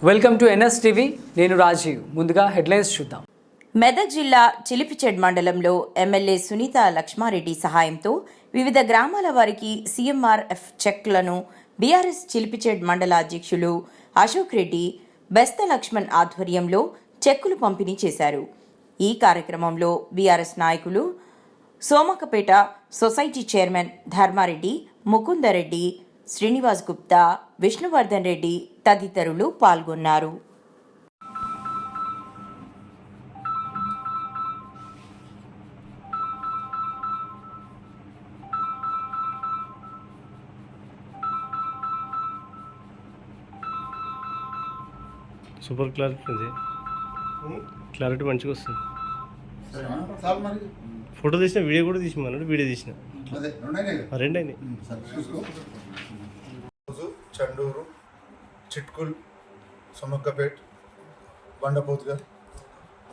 Welcome to NS TV. నేను రాజీవ్. ముందుగా headlines చూద్దాం. మెదక్ జిల్లా చిలిపిచెడ్ మండలంలో ఎమ్మెల్యే సునీత లక్ష్మారెడ్డి సహాయంతో వివిధ గ్రామాల వారికి సీఎంఆర్ఎఫ్ చెక్లను బీఆర్ఎస్ చిలిపిచెడ్ మండల అధ్యక్షులు అశోక్ రెడ్డి, బెస్త లక్ష్మణ్ ఆధ్వర్యంలో చెక్కులు పంపిణీ చేశారు. ఈ కార్యక్రమంలో బీఆర్ఎస్ నాయకులు సోమకపేట సొసైటీ చైర్మన్ ధర్మారెడ్డి, ముకుందరెడ్డి, శ్రీనివాస్ గుప్తా, విష్ణువర్ధన్ రెడ్డి తదితరులు పాల్గొన్నారు. సూపర్ క్లారిటీ మంచిగా వస్తుంది. ఫోటో తీసిన, వీడియో కూడా తీసిమన్నాడు. వీడియో తీసిన రెండైంది. చండూరు, చిట్కుల్, సొమ్మక్కపేట్, బండపోత్గర్,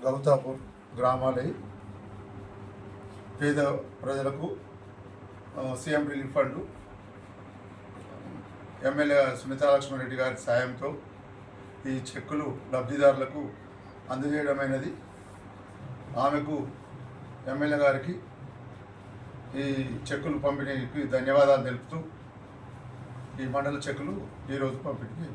గౌతాపూర్ గ్రామాలై పేద ప్రజలకు CM relief fund MLA Sunitha Laxma Reddy గారి సాయంతో ఈ చెక్కులు లబ్ధిదారులకు అందజేయడమైనది. ఆమెకు ఎమ్మెల్యే గారికి ఈ చెక్కులు పంపిణీకి ధన్యవాదాలు తెలుపుతూ ఈ మండల చెక్కులు ఈరోజు పంపిణీ